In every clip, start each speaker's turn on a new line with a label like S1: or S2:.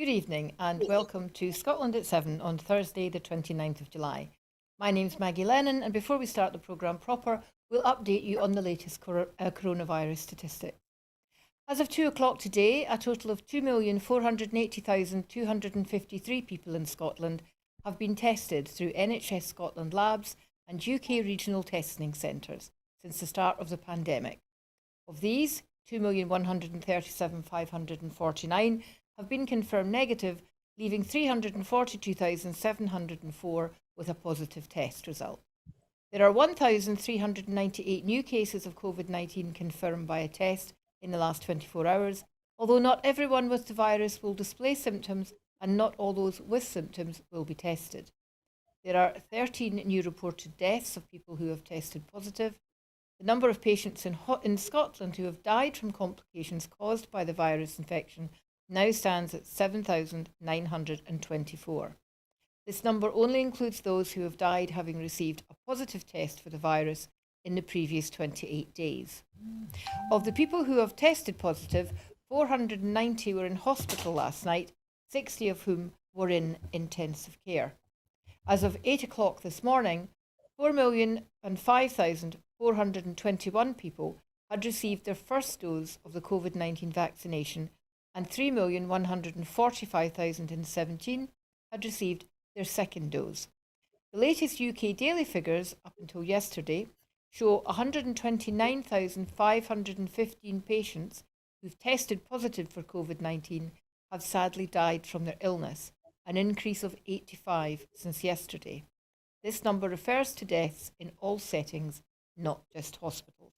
S1: Good evening and welcome to Scotland at 7 on Thursday, the 29th of July. My name's Maggie Lennon, and before we start the programme proper, we'll update you on the latest coronavirus statistics. As of 2 o'clock today, a total of 2,480,253 people in Scotland have been tested through NHS Scotland labs and UK regional testing centres since the start of the pandemic. Of these, 2,137,549 have been confirmed negative, leaving 342,704 with a positive test result. There are 1,398 new cases of COVID-19 confirmed by a test in the last 24 hours, although not everyone with the virus will display symptoms and not all those with symptoms will be tested. There are 13 new reported deaths of people who have tested positive. The number of patients in Scotland who have died from complications caused by the virus infection now stands at 7,924. This number only includes those who have died having received a positive test for the virus in the previous 28 days. Of the people who have tested positive, 490 were in hospital last night, 60 of whom were in intensive care. As of 8 o'clock this morning, 4,005,421 people had received their first dose of the COVID-19 vaccination and 3,145,017 had received their second dose. The latest UK daily figures up until yesterday show 129,515 patients who've tested positive for COVID-19 have sadly died from their illness, an increase of 85 since yesterday. This number refers to deaths in all settings, not just hospitals.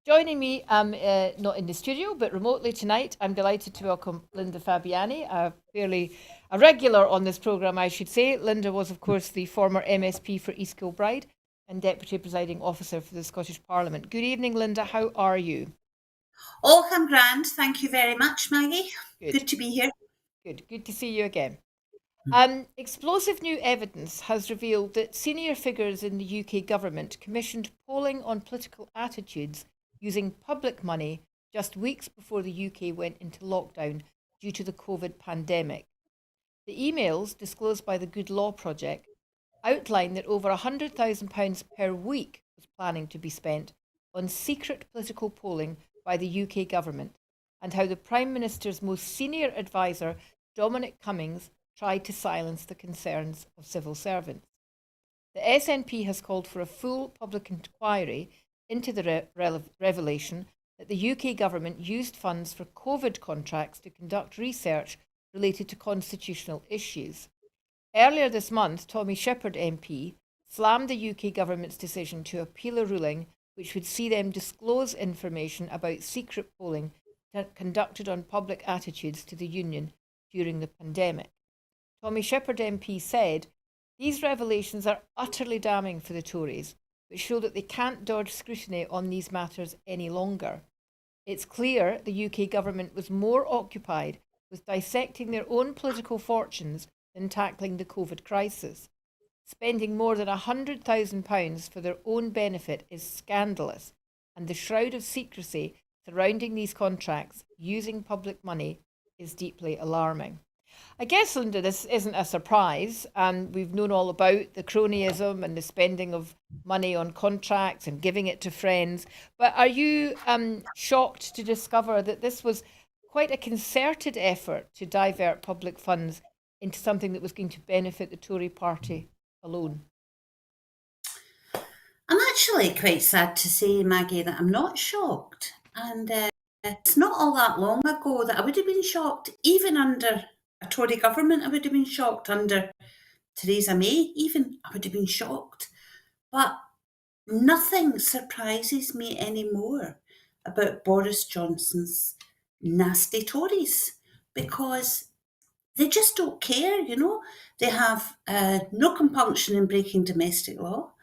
S1: Joining me, not in the studio, but remotely tonight, I'm delighted to welcome Linda Fabiani, a regular on this programme, I should say. Linda was, of course, the former MSP for East Kilbride and Deputy Presiding Officer for the Scottish Parliament. Good evening, Linda. How are you?
S2: Oh, I'm grand. Thank you very much, Maggie. Good to be here.
S1: Good to see you again. Explosive new evidence has revealed that senior figures in the UK government commissioned polling on political attitudes using public money just weeks before the UK went into lockdown due to the COVID pandemic. The emails, disclosed by the Good Law Project, outline that over £100,000 per week was planning to be spent on secret political polling by the UK government, and how the Prime Minister's most senior advisor, Dominic Cummings, tried to silence the concerns of civil servants. The SNP has called for a full public inquiry into the revelation that the UK government used funds for COVID contracts to conduct research related to constitutional issues. Earlier this month, Tommy Shepherd MP slammed the UK government's decision to appeal a ruling which would see them disclose information about secret polling conducted on public attitudes to the Union during the pandemic. Tommy Shepherd MP said, "These revelations are utterly damning for the Tories, which show that they can't dodge scrutiny on these matters any longer. It's clear the UK government was more occupied with dissecting their own political fortunes than tackling the COVID crisis. Spending more than £100,000 for their own benefit is scandalous, and the shroud of secrecy surrounding these contracts using public money is deeply alarming." I guess, Linda, this isn't a surprise. We've known all about the cronyism and the spending of money on contracts and giving it to friends. But are you shocked to discover that this was quite a concerted effort to divert public funds into something that was going to benefit the Tory party alone?
S2: I'm actually quite sad to say, Maggie, that I'm not shocked. And it's not all that long ago that I would have been shocked, even under a Tory government. I would have been shocked under Theresa May, even. I would have been shocked. But nothing surprises me anymore about Boris Johnson's nasty Tories, because they just don't care, They have no compunction in breaking domestic law.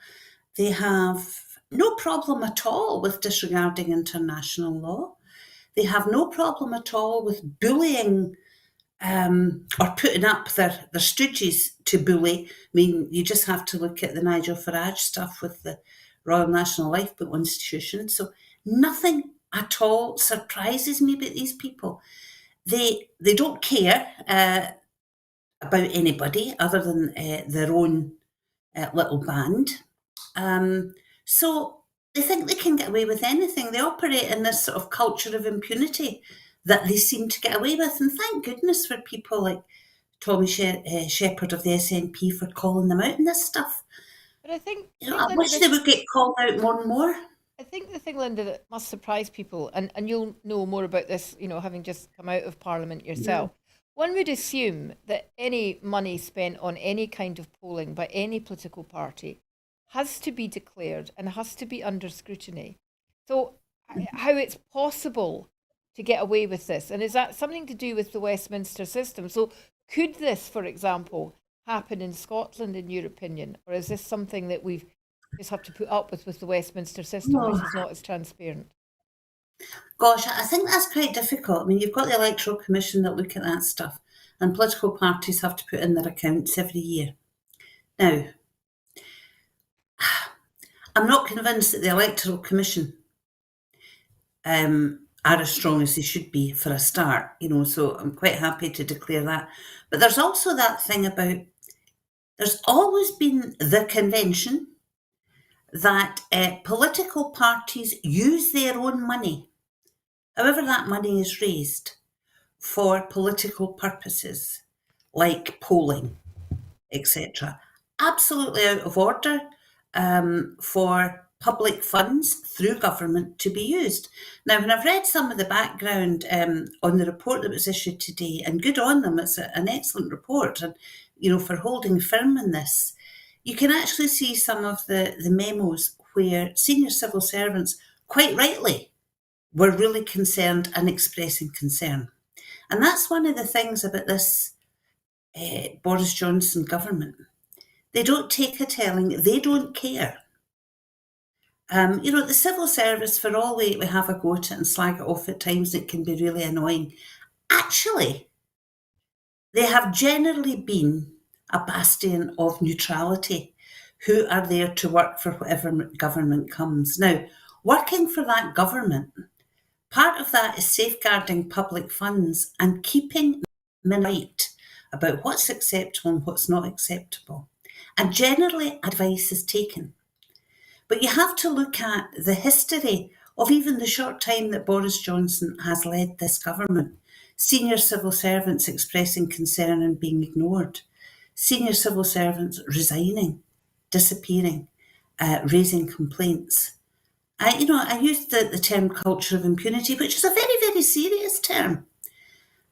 S2: They have no problem at all with disregarding international law. They have no problem at all with bullying or putting up their stooges to bully. I mean, you just have to look at the Nigel Farage stuff with the Royal National Lifeboat Institution. So nothing at all surprises me about these people. they don't care about anybody other than their own little band. So they think they can get away with anything. They operate in this sort of culture of impunity that they seem to get away with. And thank goodness for people like Tommy Shepherd of the SNP for calling them out in this stuff.
S1: But I think,
S2: I
S1: Linda,
S2: wish they would get called out more and more.
S1: I think the thing, Linda, that must surprise people, and you'll know more about this, having just come out of Parliament yourself. One would assume that any money spent on any kind of polling by any political party has to be declared and has to be under scrutiny. So, how it's possible to get away with this, and is that something to do with the Westminster system? So, could this, for example, happen in Scotland, in your opinion, or is this something that we've just have to put up with the Westminster system, which is not as transparent?
S2: Gosh, I think that's quite difficult. I mean, you've got the Electoral Commission that look at that stuff, and political parties have to put in their accounts every year. Now, I'm not convinced that the Electoral Commission are as strong as they should be for a start, so I'm quite happy to declare that. But there's also that thing about there's always been the convention that political parties use their own money, however that money is raised, for political purposes, like polling, etc. Absolutely out of order for public funds through government to be used. Now, when I've read some of the background on the report that was issued today, and good on them, it's an excellent report, and for holding firm in this, you can actually see some of the memos where senior civil servants, quite rightly, were really concerned and expressing concern. And that's one of the things about this Boris Johnson government. They don't take a telling, they don't care. The civil service, for all we have a go at it and slag it off at times, it can be really annoying. Actually, they have generally been a bastion of neutrality, who are there to work for whatever government comes. Now, working for that government, part of that is safeguarding public funds and keeping men right about what's acceptable and what's not acceptable. And generally, advice is taken. But you have to look at the history of even the short time that Boris Johnson has led this government. Senior civil servants expressing concern and being ignored. Senior civil servants resigning, disappearing, raising complaints. I used the term culture of impunity, which is a very, very serious term.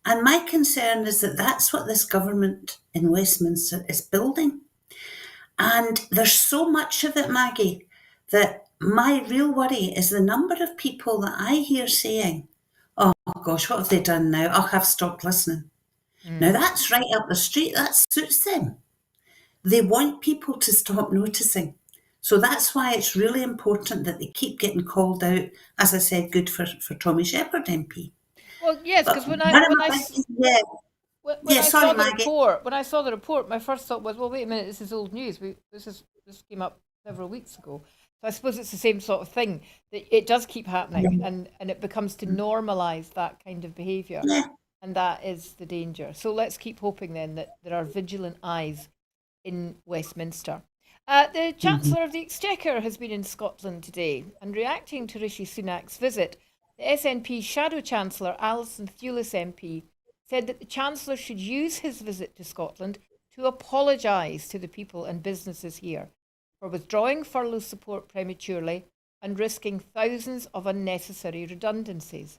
S2: And my concern is that that's what this government in Westminster is building. And there's so much of it, Maggie, that my real worry is the number of people that I hear saying, oh gosh, what have they done now? I'll have stopped listening. Now that's right up the street. That suits them. They want people to stop noticing. So that's why it's really important that they keep getting called out. As I said, good for Tommy Shepherd MP.
S1: Well, yes, because
S2: When I
S1: saw
S2: sorry,
S1: the
S2: Maggie.
S1: report, my first thought was, well, wait a minute, this is old news. This came up several weeks ago. So I suppose it's the same sort of thing, that it does keep happening, and it becomes to normalise that kind of behaviour.
S2: Yeah.
S1: And that is the danger. So let's keep hoping then that there are vigilant eyes in Westminster. The Chancellor of the Exchequer has been in Scotland today, and reacting to Rishi Sunak's visit, the SNP Shadow Chancellor Alison Thewlis MP said that the Chancellor should use his visit to Scotland to apologise to the people and businesses here for withdrawing furlough support prematurely and risking thousands of unnecessary redundancies.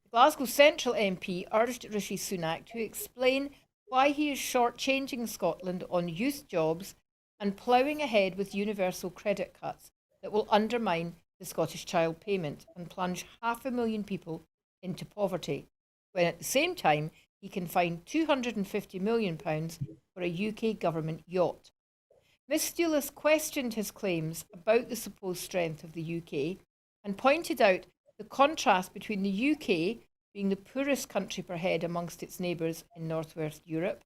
S1: The Glasgow Central MP urged Rishi Sunak to explain why he is shortchanging Scotland on youth jobs and ploughing ahead with universal credit cuts that will undermine the Scottish Child Payment and plunge 500,000 people into poverty, when at the same time he can find £250 million for a UK government yacht. Ms Thewlis questioned his claims about the supposed strength of the UK and pointed out the contrast between the UK being the poorest country per head amongst its neighbours in northwest Europe,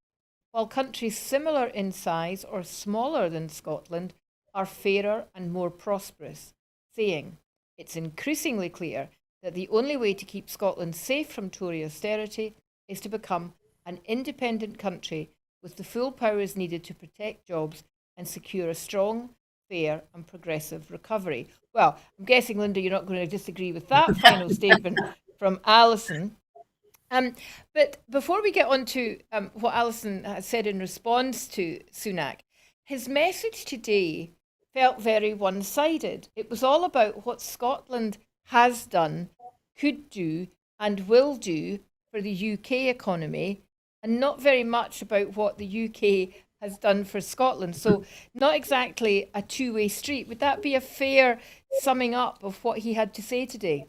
S1: while countries similar in size or smaller than Scotland are fairer and more prosperous, saying, it's increasingly clear that the only way to keep Scotland safe from Tory austerity is to become an independent country with the full powers needed to protect jobs and secure a strong, fair and progressive recovery. Well, I'm guessing, Linda, you're not going to disagree with that final statement from Alison. But before we get on to what Alison has said in response to Sunak, his message today felt very one-sided. It was all about what Scotland has done, could do, and will do for the UK economy, and not very much about what the UK has done for Scotland. So, not exactly a two-way street. Would that be a fair summing up of what he had to say today?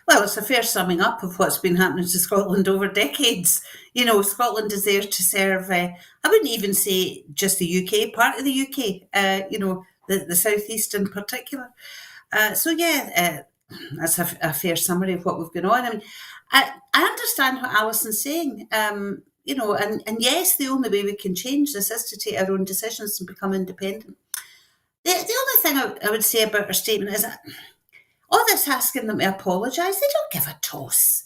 S2: Well, it's a fair summing up of what's been happening to Scotland over decades. Scotland is there to serve, I wouldn't even say just the UK, part of the UK, the South East in particular. That's a fair summary of what we've been on. I mean, I understand what Alison's saying, and yes, the only way we can change this is to take our own decisions and become independent. The only thing I would say about her statement is that all this asking them to apologise, they don't give a toss.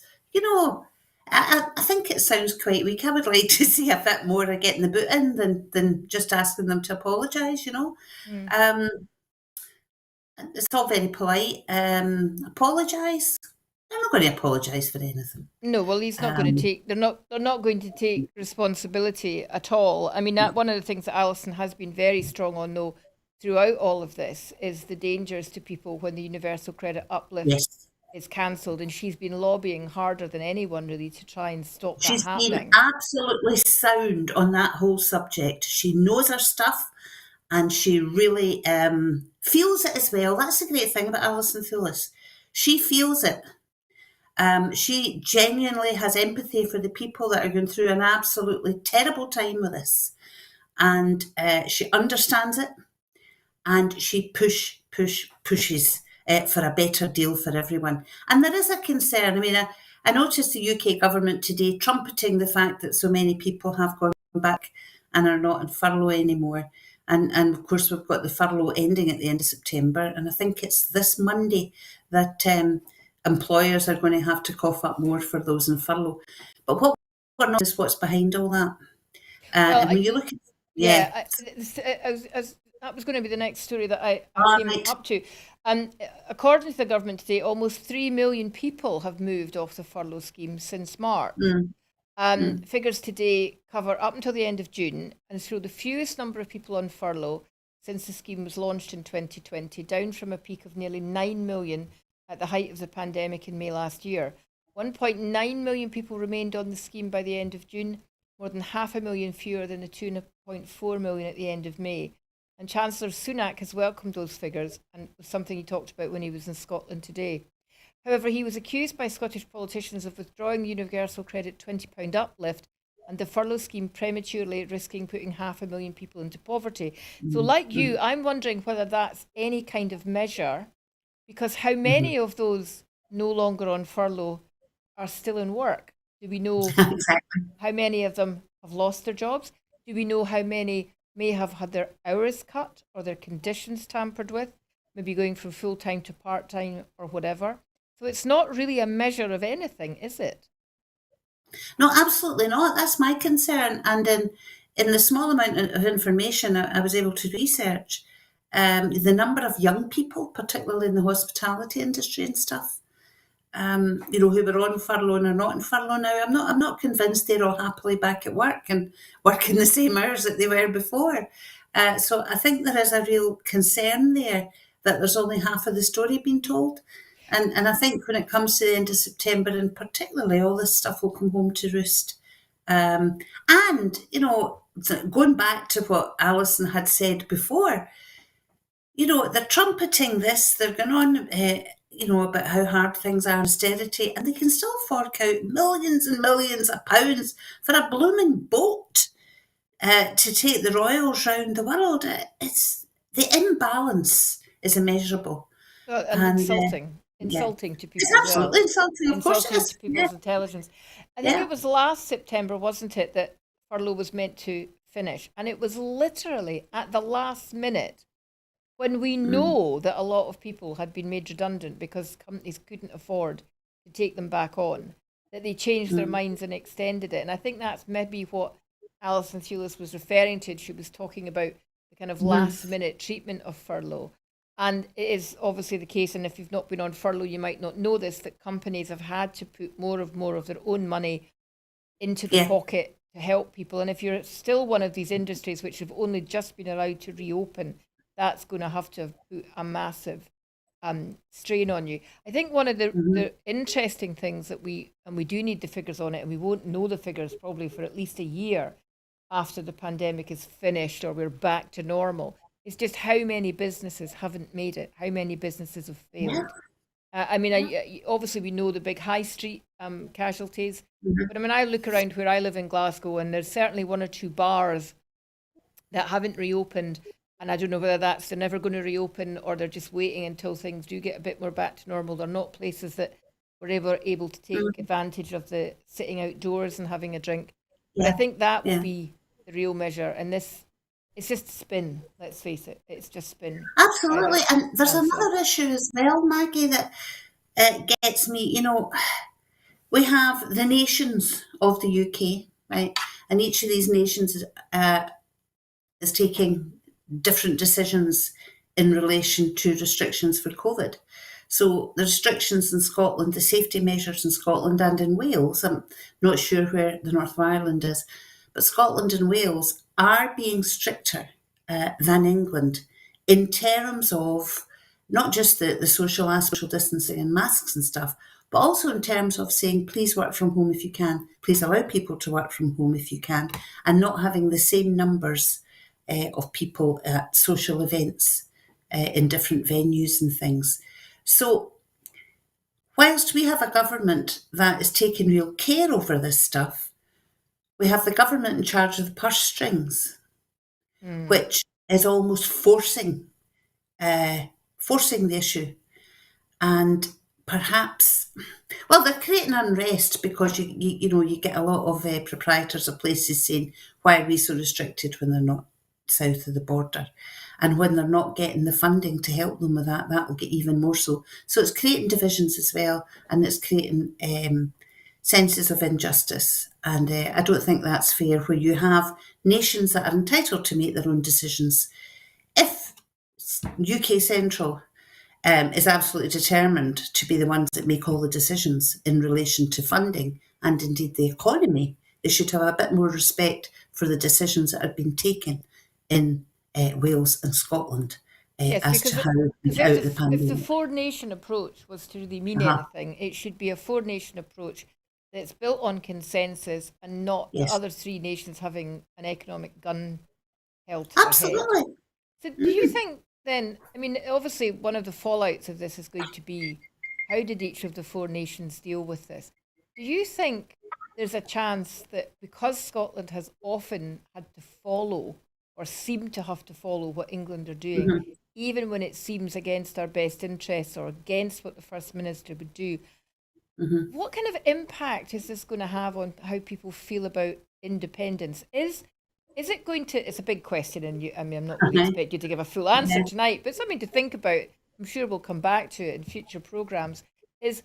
S2: I think it sounds quite weak. I would like to see a bit more of getting the boot in than just asking them to apologise,
S1: Mm.
S2: It's all very polite. Apologise. They're not going to apologise for anything.
S1: No, well, he's not going to take. They're not going to take responsibility at all. I mean, that one of the things that Alison has been very strong on, though, throughout all of this, is the dangers to people when the universal credit uplift
S2: Yes.
S1: is cancelled, and she's been lobbying harder than anyone really to try and stop that
S2: She's been
S1: happening.
S2: absolutely sound on that whole subject. She knows her stuff and she really feels it as well. That's the great thing about Alison Thewlis. She feels it. She genuinely has empathy for the people that are going through an absolutely terrible time with this. And she understands it and she pushes for a better deal for everyone. And there is a concern. I mean, I noticed the UK government today trumpeting the fact that so many people have gone back and are not on furlough anymore. And of course, we've got the furlough ending at the end of September. And I think it's this Monday that employers are going to have to cough up more for those in furlough. But what we're not is what's behind all that.
S1: Well,
S2: And when you look at,
S1: yeah, that was going to be the next story that I came
S2: right.
S1: up to. According to the government today, almost 3 million people have moved off the furlough scheme since March. Figures today cover up until the end of June and show the fewest number of people on furlough since the scheme was launched in 2020, down from a peak of nearly 9 million at the height of the pandemic in May last year. 1.9 million people remained on the scheme by the end of June, more than 500,000 fewer than the 2.4 million at the end of May. And Chancellor Sunak has welcomed those figures, and it was something he talked about when he was in Scotland today. However, he was accused by Scottish politicians of withdrawing the universal credit £20 uplift and the furlough scheme prematurely, risking putting 500,000 people into poverty. So like you, I'm wondering whether that's any kind of measure, because how many of those no longer on furlough are still in work? Do we know
S2: Exactly.
S1: how many of them have lost their jobs? Do we know how many may have had their hours cut or their conditions tampered with, maybe going from full-time to part-time or whatever? So it's not really a measure of anything, is it?
S2: No, absolutely not. That's my concern. And in the small amount of information I was able to research, the number of young people, particularly in the hospitality industry and stuff, who were on furlough and are not in furlough now, I'm not convinced they're all happily back at work and working the same hours that they were before. So I think there is a real concern there that there's only half of the story being told. And I think when it comes to the end of September, and particularly, all this stuff will come home to roost. And, going back to what Alison had said before, they're trumpeting this, they're going on, about how hard things are, austerity, and they can still fork out millions and millions of pounds for a blooming boat to take the royals round the world. It's the imbalance is immeasurable.
S1: Well, and
S2: And
S1: insulting.
S2: yeah,
S1: Insulting to
S2: it's
S1: people as well.
S2: absolutely insulting. Of course it
S1: Insulting
S2: is.
S1: to
S2: Yeah,
S1: people's intelligence. I think
S2: yeah.
S1: it was last September, wasn't it, that furlough was meant to finish? And it was literally at the last minute, when we
S2: Mm.
S1: know that a lot of people had been made redundant because companies couldn't afford to take them back on, that they changed their minds and extended it. And I think that's maybe what Alison Thewlis was referring to. She was talking about the kind of last minute treatment of furlough. And it is obviously the case, and if you've not been on furlough, you might not know this, that companies have had to put more of their own money into the pocket to help people. And if you're still one of these industries which have only just been allowed to reopen, that's going to have put a massive strain on you. I think one of the interesting things that we do need the figures on it, and we won't know the figures probably for at least a year after the pandemic is finished or we're back to normal, is just how many businesses haven't made it, how many businesses have failed. Obviously we know the big high street casualties, but I mean, I look around where I live in Glasgow, and there's certainly one or two bars that haven't reopened, and I don't know whether that's they're never going to reopen or they're just waiting until things do get a bit more back to normal. They're not places that were ever able to take advantage of the sitting outdoors and having a drink. But I think that will be the real measure, and this. It's just spin, let's face it. It's just spin.
S2: Absolutely. And there's another issue as well, Maggie, that gets me. You know, we have the nations of the UK, right? And each of these nations is taking different decisions in relation to restrictions for COVID. So the restrictions in Scotland, the safety measures in Scotland and in Wales, I'm not sure where the north of Ireland is, but Scotland and Wales are being stricter than England in terms of not just the social aspect, social distancing and masks and stuff, but also in terms of saying, please work from home if you can, please allow people to work from home if you can, and not having the same numbers of people at social events in different venues and things. So whilst we have a government that is taking real care over this stuff, we have the government in charge of the purse strings, which is almost forcing the issue. And perhaps, well, they're creating unrest because you get a lot of proprietors of places saying, why are we so restricted when they're not south of the border? And when they're not getting the funding to help them with that, that will get even more so. So it's creating divisions as well, and it's creating senses of injustice. And I don't think that's fair, where you have nations that are entitled to make their own decisions. If UK Central is absolutely determined to be the ones that make all the decisions in relation to funding and indeed the economy, they should have a bit more respect for the decisions that have been taken in Wales and Scotland as to how to get out of the pandemic.
S1: If the four-nation approach was to really mean anything, it should be a four-nation approach that's built on consensus and not the other three nations having an economic gun held to their head.
S2: Absolutely.
S1: So do you think then, I mean, obviously one of the fallouts of this is going to be, how did each of the four nations deal with this? Do you think there's a chance that because Scotland has often had to follow or seem to have to follow what England are doing, even when it seems against our best interests or against what the First Minister would do, what kind of impact is this going to have on how people feel about independence? Is it going to, it's a big question, and I'm not really expecting you to give a full answer tonight, but something to think about, I'm sure we'll come back to it in future programmes, is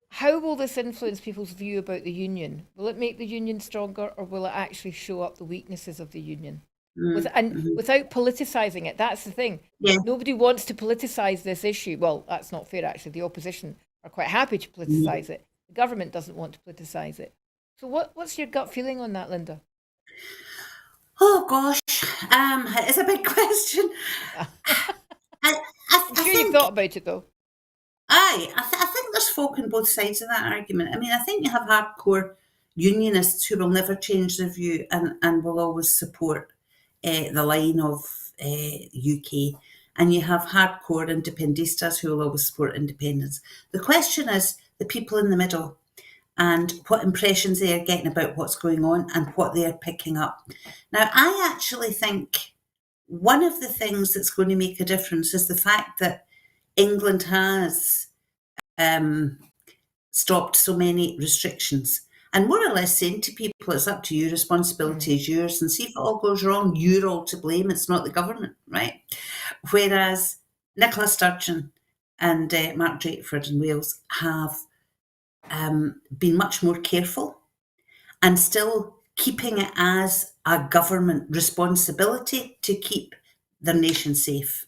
S1: how will this influence people's view about the union? Will it make the union stronger, or will it actually show up the weaknesses of the union? Without politicising it, that's the thing. Nobody wants to politicise this issue. Well, that's not fair, actually. The opposition are quite happy to politicise it. The government doesn't want to politicise it. So what's your gut feeling on that, Linda?
S2: Oh gosh, it's a big question.
S1: I'm sure you've thought about it though.
S2: I think there's folk on both sides of that argument. I mean, I think you have hardcore unionists who will never change their view and will always support the line of UK, and you have hardcore independistas who will always support independence. The question is the people in the middle and what impressions they are getting about what's going on and what they are picking up. Now, I actually think one of the things that's going to make a difference is the fact that England has stopped so many restrictions and more or less saying to people, it's up to you, responsibility is yours, and see if it all goes wrong, you're all to blame, it's not the government, right? Whereas Nicola Sturgeon and Mark Drakeford in Wales have been much more careful and still keeping it as a government responsibility to keep their nation safe.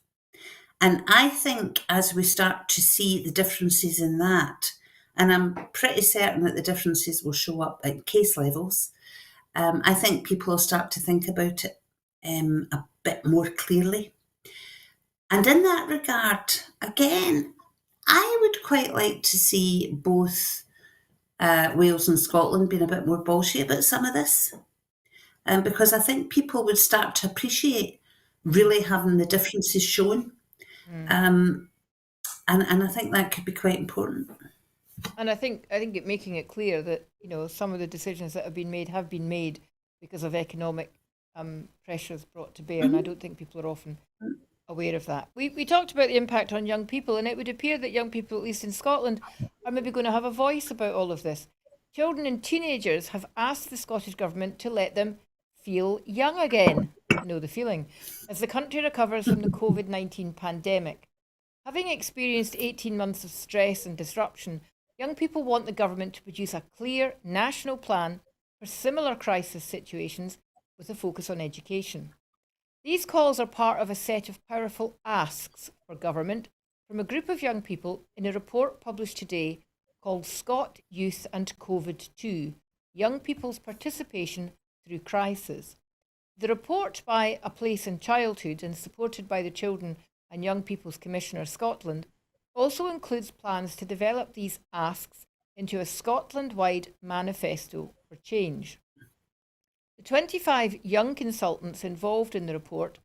S2: And I think as we start to see the differences in that, and I'm pretty certain that the differences will show up at case levels, I think people will start to think about it a bit more clearly. And in that regard, again, I would quite like to see both Wales and Scotland being a bit more bolshy about some of this, because I think people would start to appreciate really having the differences shown. And I think that could be quite important.
S1: And I think making it clear that some of the decisions that have been made because of economic pressures brought to bear, and I don't think people are often aware of that. We talked about the impact on young people, and it would appear that young people, at least in Scotland, are maybe going to have a voice about all of this. Children and teenagers have asked the Scottish Government to let them feel young again. I know the feeling. As the country recovers from the COVID-19 pandemic. Having experienced 18 months of stress and disruption, young people want the government to produce a clear national plan for similar crisis situations with a focus on education. These calls are part of a set of powerful asks for government from a group of young people in a report published today called Scot Youth and COVID-2, Young People's Participation Through Crisis. The report by A Place in Childhood and supported by the Children and Young People's Commissioner Scotland also includes plans to develop these asks into a Scotland-wide manifesto for change. The 25 young consultants involved in the report,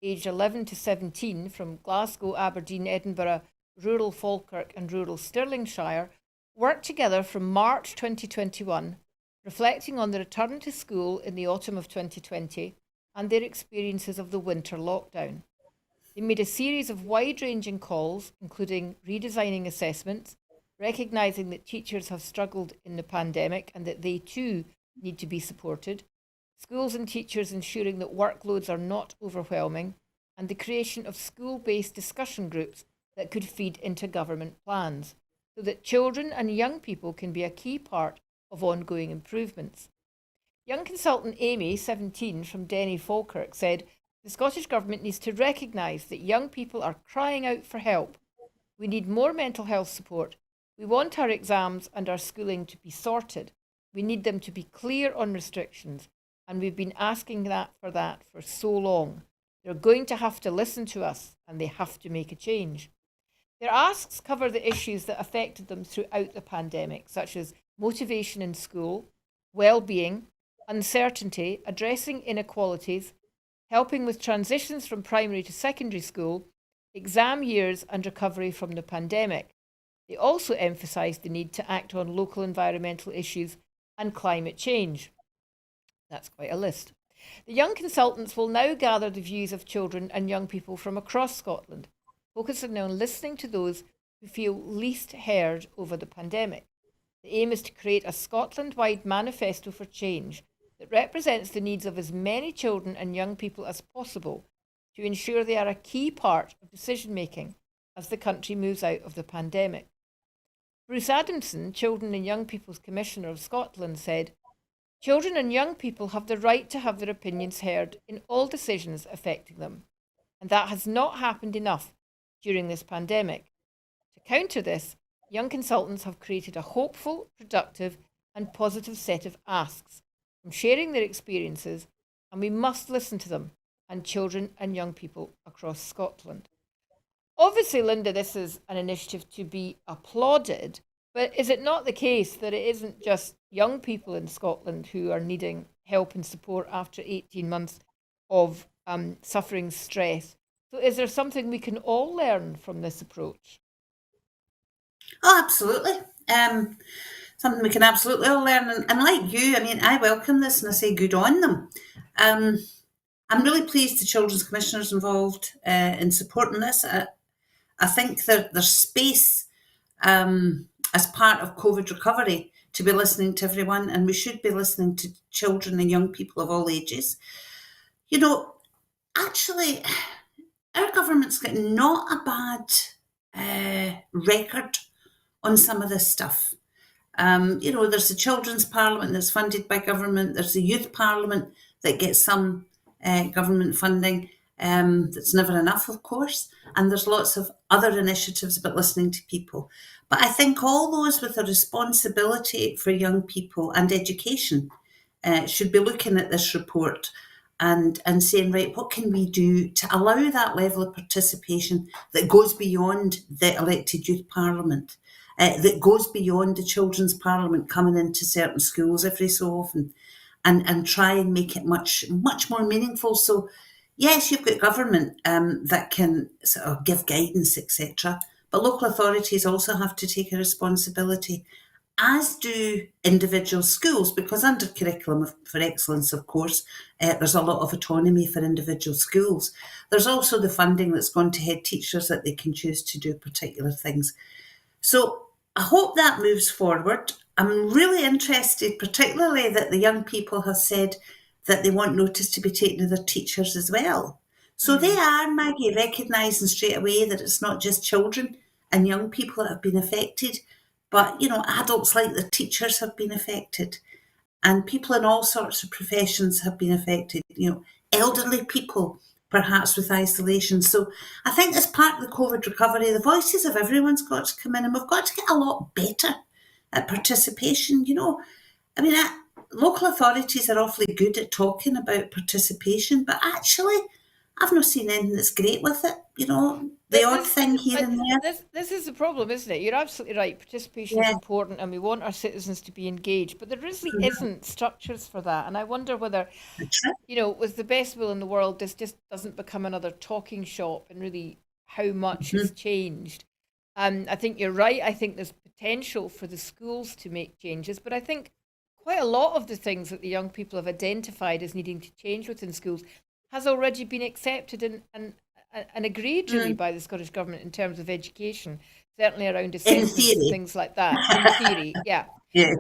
S1: aged 11 to 17 from Glasgow, Aberdeen, Edinburgh, rural Falkirk and rural Stirlingshire, worked together from March 2021, reflecting on the return to school in the autumn of 2020 and their experiences of the winter lockdown. They made a series of wide-ranging calls, including redesigning assessments, recognising that teachers have struggled in the pandemic and that they too need to be supported, schools and teachers ensuring that workloads are not overwhelming, and the creation of school-based discussion groups that could feed into government plans, so that children and young people can be a key part of ongoing improvements. Young consultant Amy, 17, from Denny Falkirk, said, "The Scottish Government needs to recognise that young people are crying out for help. We need more mental health support. We want our exams and our schooling to be sorted. We need them to be clear on restrictions. And we've been asking that for so long. They're going to have to listen to us and they have to make a change." Their asks cover the issues that affected them throughout the pandemic, such as motivation in school, well-being, uncertainty, addressing inequalities, helping with transitions from primary to secondary school, exam years and recovery from the pandemic. They also emphasised the need to act on local environmental issues and climate change. That's quite a list. The young consultants will now gather the views of children and young people from across Scotland, focusing on listening to those who feel least heard over the pandemic. The aim is to create a Scotland-wide manifesto for change that represents the needs of as many children and young people as possible to ensure they are a key part of decision-making as the country moves out of the pandemic. Bruce Adamson, Children and Young People's Commissioner of Scotland, said, "Children and young people have the right to have their opinions heard in all decisions affecting them, and that has not happened enough during this pandemic. To counter this, young consultants have created a hopeful, productive and positive set of asks from sharing their experiences, and we must listen to them and children and young people across Scotland." Obviously, Linda, this is an initiative to be applauded, but is it not the case that it isn't just young people in Scotland who are needing help and support after 18 months of suffering stress? So is there something we can all learn from this approach?
S2: Oh, absolutely. Something we can absolutely all learn. And like you, I mean, I welcome this and I say good on them. I'm really pleased the Children's Commissioner's involved in supporting this. I think that there's space as part of COVID recovery to be listening to everyone, and we should be listening to children and young people of all ages. You know, actually, our government's got not a bad record on some of this stuff. There's the Children's Parliament that's funded by government. There's the Youth Parliament that gets some government funding. That's never enough, of course. And there's lots of other initiatives about listening to people. But I think all those with a responsibility for young people and education should be looking at this report and saying, right, what can we do to allow that level of participation that goes beyond the elected youth parliament, that goes beyond the children's parliament coming into certain schools every so often, and try and make it much more meaningful. So yes, you've got government that can sort of give guidance, etc., but local authorities also have to take a responsibility, as do individual schools, because under Curriculum for Excellence, of course, there's a lot of autonomy for individual schools. There's also the funding that's gone to head teachers that they can choose to do particular things. So I hope that moves forward. I'm really interested, particularly that the young people have said that they want notice to be taken of their teachers as well. So they are, Maggie, recognising straight away that it's not just children and young people that have been affected, but, adults like the teachers have been affected, and people in all sorts of professions have been affected, elderly people, perhaps with isolation. So I think as part of the COVID recovery, the voices of everyone's got to come in, and we've got to get a lot better at participation. Local authorities are awfully good at talking about participation, but actually I've not seen anything that's great with it. The odd thing here and there.
S1: This is the problem, isn't it? You're absolutely right. Participation is important, and we want our citizens to be engaged, but there really isn't structures for that. And I wonder whether, with the best will in the world, this just doesn't become another talking shop, and really how much has changed. I think you're right. I think there's potential for the schools to make changes, but I think quite a lot of the things that the young people have identified as needing to change within schools has already been accepted and agreed really by the Scottish Government in terms of education, certainly around assessments and things like that. In theory, yeah.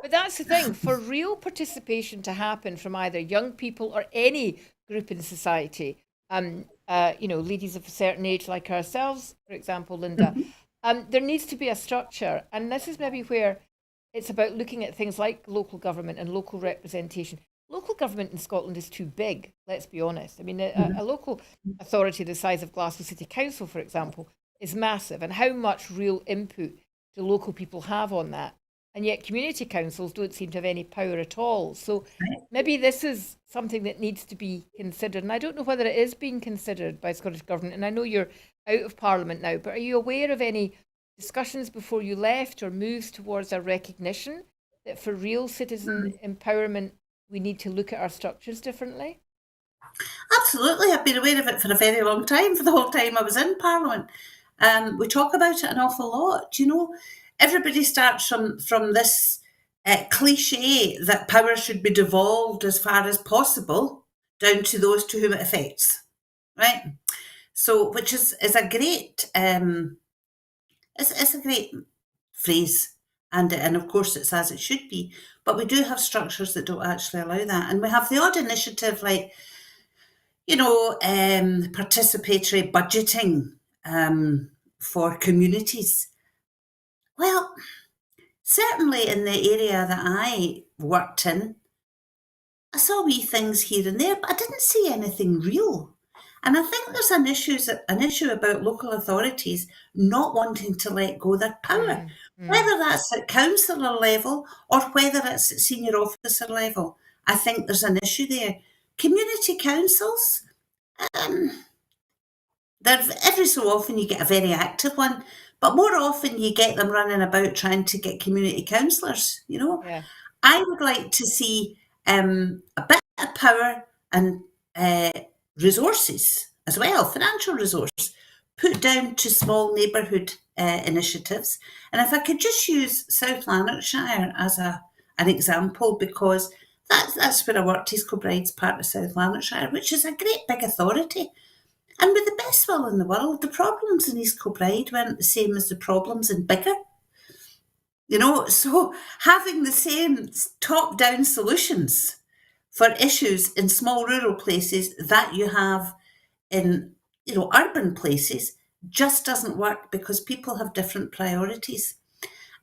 S1: But that's the thing, for real participation to happen from either young people or any group in society, ladies of a certain age like ourselves, for example, Linda, there needs to be a structure. And this is maybe where it's about looking at things like local government and local representation. Local government in Scotland is too big, let's be honest. I mean, a local authority the size of Glasgow City Council, for example, is massive. And how much real input do local people have on that? And yet community councils don't seem to have any power at all. So maybe this is something that needs to be considered. And I don't know whether it is being considered by Scottish Government. And I know you're out of Parliament now, but are you aware of any discussions before you left or moves towards a recognition that for real citizen empowerment, we need to look at our structures differently?
S2: Absolutely. I've been aware of it for a very long time, for the whole time I was in Parliament. We talk about it an awful lot. Everybody starts from this cliche that power should be devolved as far as possible down to those to whom it affects, right? So, which is a great, it's a great phrase. And of course, it's as it should be. But we do have structures that don't actually allow that. And we have the odd initiative like, participatory budgeting for communities. Well, certainly in the area that I worked in, I saw wee things here and there, but I didn't see anything real. And I think there's an issue about local authorities not wanting to let go their power, whether that's at councillor level or whether it's at senior officer level. I think there's an issue there. Community councils, every so often you get a very active one, but more often you get them running about trying to get community councillors,
S1: Yeah.
S2: I would like to see a bit of power and resources as well, financial resource, put down to small neighbourhood initiatives. And if I could just use South Lanarkshire as an example, because that's where I worked. East Kilbride's part of South Lanarkshire, which is a great big authority. And with the best will in the world, the problems in East Kilbride weren't the same as the problems in Biggar. So having the same top-down solutions for issues in small rural places that you have in, urban places just doesn't work because people have different priorities.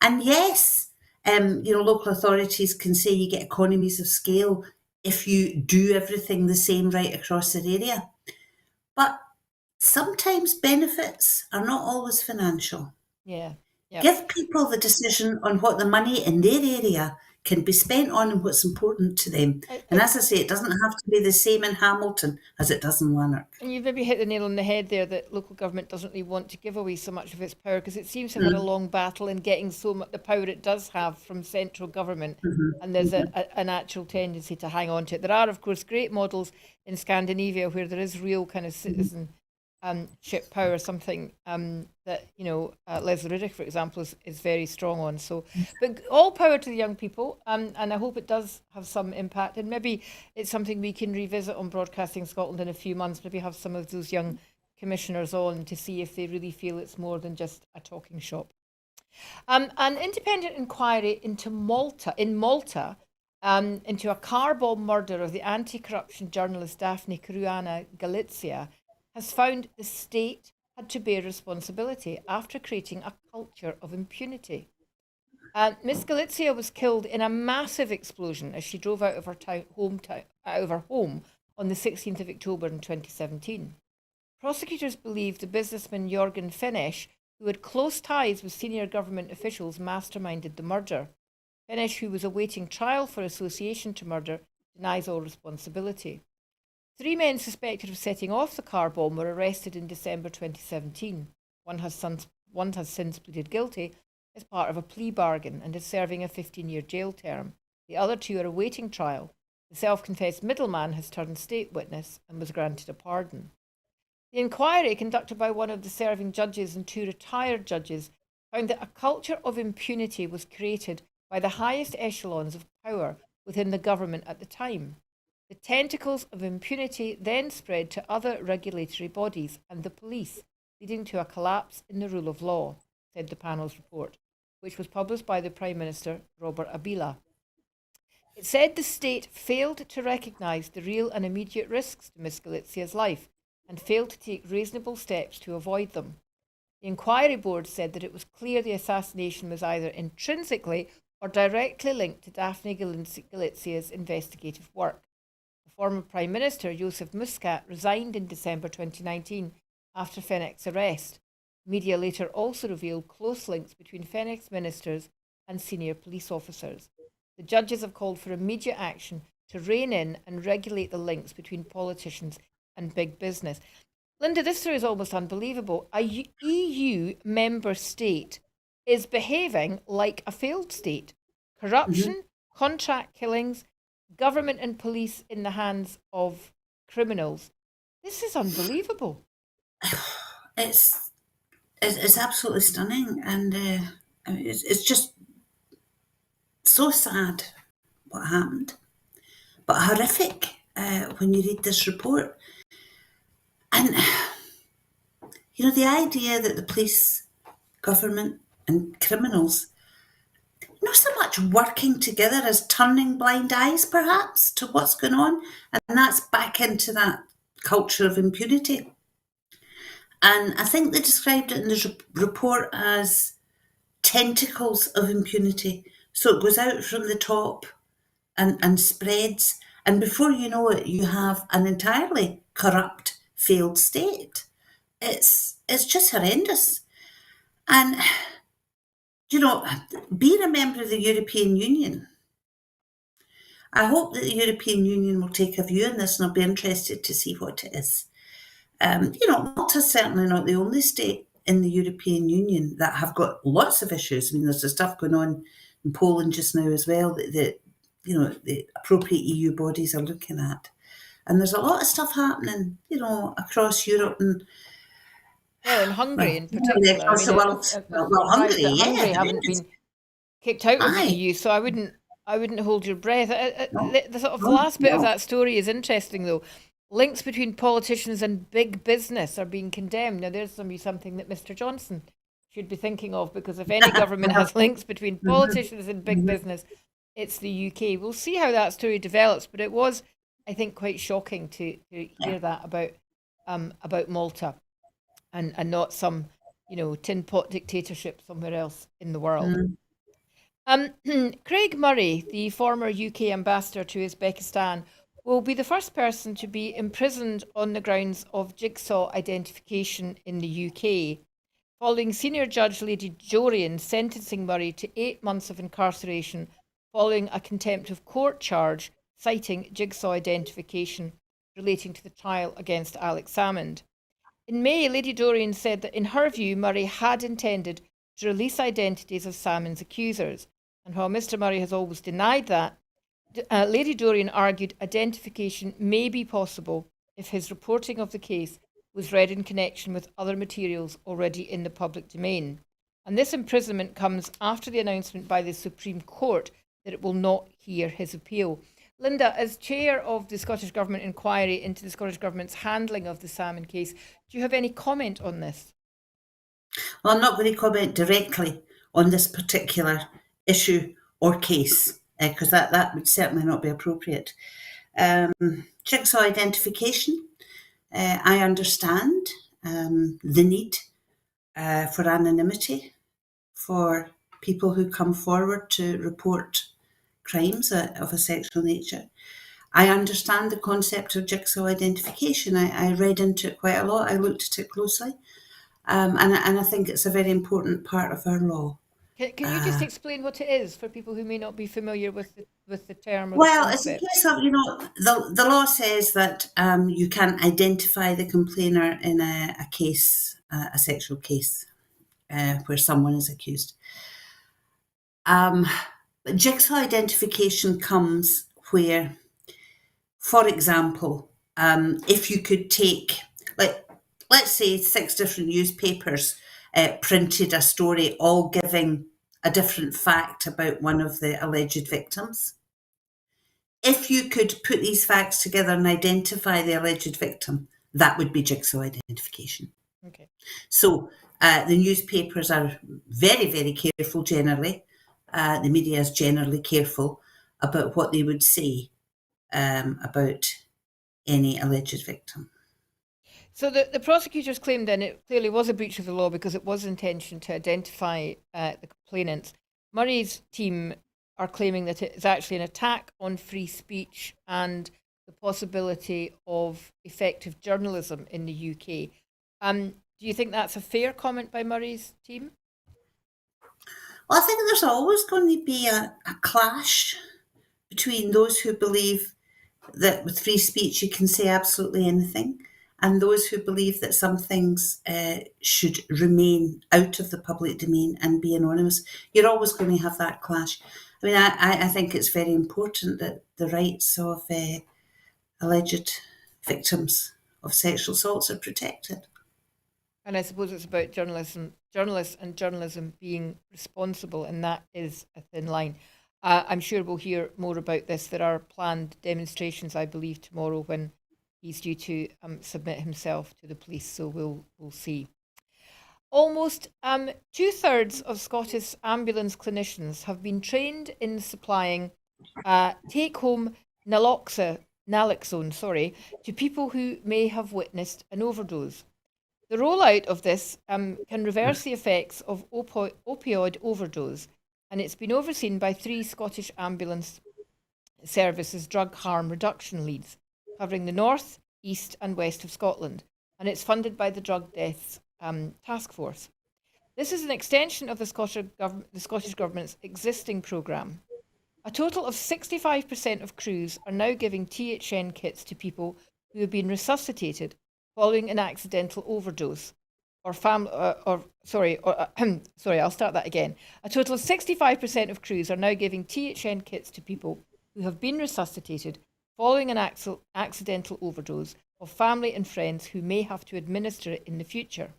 S2: And yes, Local authorities can say you get economies of scale if you do everything the same right across their area. But sometimes benefits are not always financial.
S1: Yeah. Yep.
S2: Give people the decision on what the money in their area can be spent on and what's important to them. And as I say, it doesn't have to be the same in Hamilton as it does in Lanark.
S1: And you've maybe hit the nail on the head there that local government doesn't really want to give away so much of its power because it seems to have had a long battle in getting so much the power it does have from central government. And there's a natural tendency to hang on to it. There are, of course, great models in Scandinavia where there is real kind of citizenship power, something that, Leslie Riddick, for example, is very strong on. So, but all power to the young people, and I hope it does have some impact. And maybe it's something we can revisit on Broadcasting Scotland in a few months, maybe have some of those young commissioners on to see if they really feel it's more than just a talking shop. An independent inquiry into Malta, into a car bomb murder of the anti-corruption journalist Daphne Caruana Galizia, has found the state had to bear responsibility after creating a culture of impunity. Miss Galizia was killed in a massive explosion as she drove out of her home on the 16th of October in 2017. Prosecutors believe the businessman Jorgen Fenech, who had close ties with senior government officials, masterminded the murder. Fenech, who was awaiting trial for association to murder, denies all responsibility. 3 men suspected of setting off the car bomb were arrested in December 2017. One has since pleaded guilty as part of a plea bargain and is serving a 15-year jail term. The other 2 are awaiting trial. The self-confessed middleman has turned state witness and was granted a pardon. The inquiry, conducted by one of the serving judges and 2 retired judges, found that a culture of impunity was created by the highest echelons of power within the government at the time. The tentacles of impunity then spread to other regulatory bodies and the police, leading to a collapse in the rule of law, said the panel's report, which was published by the Prime Minister, Robert Abila. It said the state failed to recognise the real and immediate risks to Miss Galizia's life and failed to take reasonable steps to avoid them. The inquiry board said that it was clear the assassination was either intrinsically or directly linked to Daphne Galizia's investigative work. The former Prime Minister, Joseph Muscat, resigned in December 2019 after Fenech's arrest. Media later also revealed close links between Fenech's ministers and senior police officers. The judges have called for immediate action to rein in and regulate the links between politicians and big business. Linda, this story is almost unbelievable. A EU member state is behaving like a failed state. Corruption, contract killings, government and police in the hands of criminals. This is unbelievable.
S2: It's absolutely stunning, and it's just so sad what happened, but horrific when you read this report. And the idea that the police, government, and criminals not so much working together as turning blind eyes, perhaps, to what's going on, and that's back into that culture of impunity. And I think they described it in the report as tentacles of impunity. So it goes out from the top and spreads. And before you know it, you have an entirely corrupt, failed state. It's just horrendous. And, being a member of the European Union, I hope that the European Union will take a view on this, and I'll be interested to see what it is. Malta's certainly not the only state in the European Union that have got lots of issues. I mean, there's the stuff going on in Poland just now as well that the appropriate EU bodies are looking at. And there's a lot of stuff happening, across Europe and
S1: in Hungary in particular.
S2: Across the world. Hungary,
S1: Hungary haven't been kicked out of the
S2: Aye.
S1: EU, so I wouldn't hold your breath. The sort of last bit of that story is interesting, though. Links between politicians and big business are being condemned. Now, there's something that Mr. Johnson should be thinking of, because if any government has links between politicians and big business, it's the UK. We'll see how that story develops, but it was, I think, quite shocking to hear that about Malta and not some tin pot dictatorship somewhere else in the world. Craig Murray, the former UK ambassador to Uzbekistan, will be the first person to be imprisoned on the grounds of jigsaw identification in the UK, following senior judge Lady Dorian sentencing Murray to 8 months of incarceration following a contempt of court charge citing jigsaw identification relating to the trial against Alex Salmond. In May, Lady Dorian said that in her view, Murray had intended to release identities of Salmond's accusers. And while Mr. Murray has always denied that, Lady Dorian argued identification may be possible if his reporting of the case was read in connection with other materials already in the public domain. And this imprisonment comes after the announcement by the Supreme Court that it will not hear his appeal. Linda, as chair of the Scottish Government inquiry into the Scottish Government's handling of the Salmond case, do you have any comment on this?
S2: Well, I'm not going to comment directly on this particular issue or case because that would certainly not be appropriate. Jigsaw identification, I understand the need for anonymity for people who come forward to report crimes of a sexual nature. I understand the concept of jigsaw identification. I read into it quite a lot. I looked at it closely. And I think it's a very important part of our law.
S1: Can you just explain what it is for people who may not be familiar with the term or
S2: Well,
S1: the
S2: it's a
S1: concept?
S2: case of, the law says that you can identify the complainer in a case, a sexual case, where someone is accused. But jigsaw identification comes where, for example, if you could take, like, let's say 6 different newspapers printed a story all giving a different fact about one of the alleged victims. If you could put these facts together and identify the alleged victim, that would be jigsaw identification.
S1: Okay.
S2: So the newspapers are very, very careful generally. The media is generally careful about what they would say about any alleged victim.
S1: So the prosecutors claimed then it clearly was a breach of the law because it was intention to identify the complainants. Murray's team are claiming that it is actually an attack on free speech and the possibility of effective journalism in the UK. Do you think that's a fair comment by Murray's team?
S2: Well, I think there's always going to be a clash between those who believe that with free speech you can say absolutely anything and those who believe that some things should remain out of the public domain and be anonymous. You're always going to have that clash. I mean, I think it's very important that the rights of alleged victims of sexual assaults are protected.
S1: And I suppose it's about journalists and journalism being responsible, and that is a thin line. I'm sure we'll hear more about this. There are planned demonstrations, I believe, tomorrow when he's due to submit himself to the police, so we'll see. Almost 2/3 of Scottish ambulance clinicians have been trained in supplying take-home naloxone, to people who may have witnessed an overdose. The rollout of this can reverse the effects of opioid overdose, and it's been overseen by 3 Scottish ambulance services drug harm reduction leads, covering the north, east, and west of Scotland, and it's funded by the Drug Deaths Task Force. This is an extension of the Scottish Government's existing programme. A total of 65% of crews are now giving THN kits to people who have been resuscitated following an accidental overdose, I'll start that again. A total of 65% of crews are now giving THN kits to people who have been resuscitated following an accidental overdose of family and friends who may have to administer it in the future.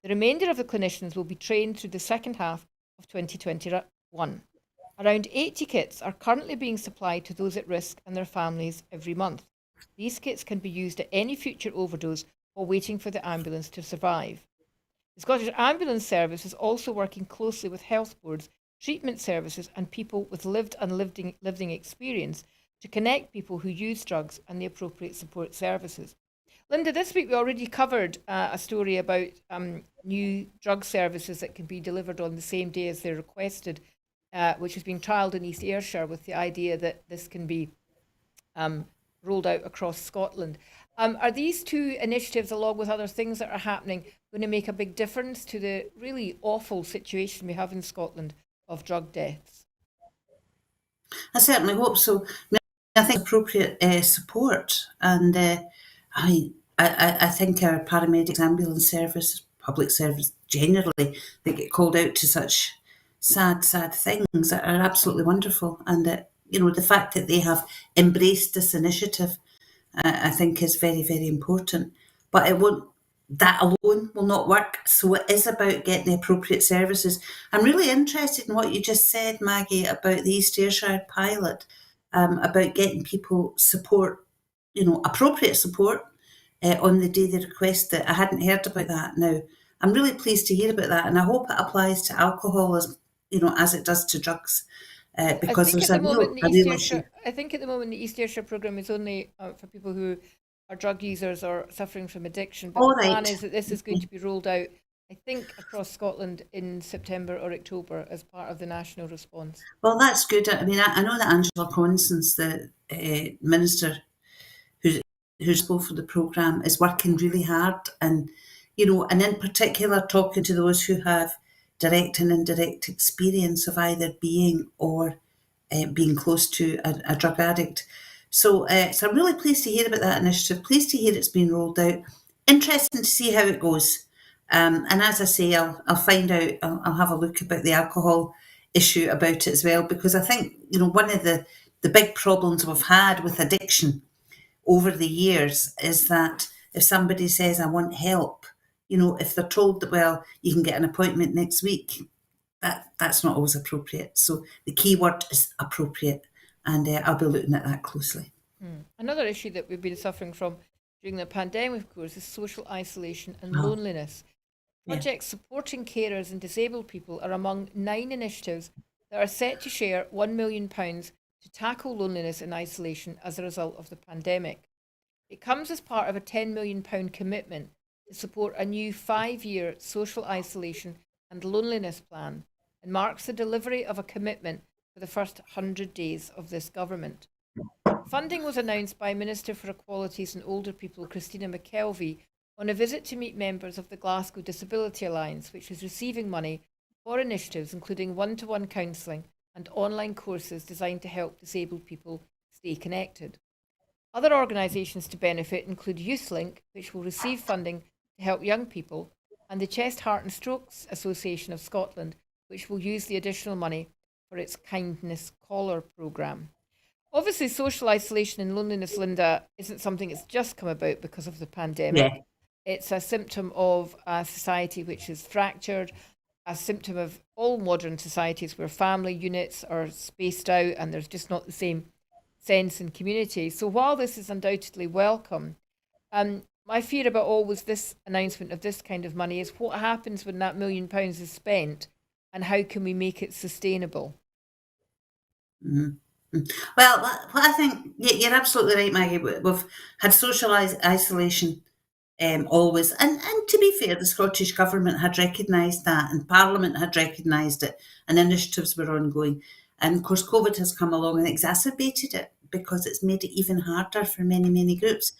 S1: The remainder of the clinicians will be trained through the second half of 2021. Around 80 kits are currently being supplied to those at risk and their families every month. These kits can be used at any future overdose while waiting for the ambulance to survive. The Scottish Ambulance Service is also working closely with health boards, treatment services and people with lived and living experience to connect people who use drugs and the appropriate support services. Linda, this week we already covered a story about new drug services that can be delivered on the same day as they're requested which is being trialled in East Ayrshire with the idea that this can be rolled out across Scotland. Are these two initiatives, along with other things that are happening, going to make a big difference to the really awful situation we have in Scotland of drug deaths?
S2: I certainly hope so. I think appropriate support, and I think our paramedics, ambulance service, public service generally, they get called out to such sad things that are absolutely wonderful, and that the fact that they have embraced this initiative, I think, is very important. But it won't. That alone will not work. So it is about getting the appropriate services. I'm really interested in what you just said, Maggie, about the East Ayrshire pilot, about getting people support, appropriate support on the day they request it. I hadn't heard about that. Now, I'm really pleased to hear about that, and I hope it applies to alcohol as it does to drugs,
S1: I
S2: because
S1: think
S2: there's
S1: at the moment
S2: a real issue.
S1: the East Ayrshire programme is only for people who are drug users or suffering from addiction. But
S2: All
S1: the plan
S2: right.
S1: is that this is going to be rolled out, I think, across Scotland in September or October as part of the national response.
S2: Well, that's good. I mean, I know that Angela Constance, the minister who's responsible for the programme, is working really hard, and and in particular talking to those who have direct and indirect experience of either being or being close to a drug addict. So I'm really pleased to hear about that initiative. Pleased to hear it's been rolled out. Interesting to see how it goes. And as I say, I'll find out. I'll have a look about the alcohol issue about it as well, because I think one of the big problems we've had with addiction over the years is that if somebody says I want help, if they're told that, well, you can get an appointment next week, that's not always appropriate. So the key word is appropriate, and I'll be looking at that closely.
S1: Another issue that we've been suffering from during the pandemic, of course, is social isolation and
S2: Oh,
S1: loneliness.
S2: yeah.
S1: Projects supporting carers and disabled people are among 9 initiatives that are set to share £1 million to tackle loneliness and isolation as a result of the pandemic. It comes as part of a £10 million commitment to support a new 5-year social isolation and loneliness plan, and marks the delivery of a commitment for the first 100 days of this government. Funding was announced by Minister for Equalities and Older People Christina McKelvey on a visit to meet members of the Glasgow Disability Alliance, which is receiving money for initiatives including one-to-one counselling and online courses designed to help disabled people stay connected. Other organisations to benefit include YouthLink, which will receive funding to help young people, and the Chest, Heart and Strokes Association of Scotland, which will use the additional money for its Kindness Collar programme. Obviously, social isolation and loneliness, Linda, isn't something that's just come about because of the pandemic.
S2: Yeah.
S1: It's a symptom of a society which is fractured, a symptom of all modern societies where family units are spaced out and there's just not the same sense in community. So while this is undoubtedly welcome, my fear about always this announcement of this kind of money is what happens when that £1 million is spent, and how can we make it sustainable?
S2: Mhm. Well, I think you're absolutely right, Maggie. We've had social isolation always, and to be fair, the Scottish Government had recognised that, and Parliament had recognised it, and initiatives were ongoing. And of course, COVID has come along and exacerbated it because it's made it even harder for many groups.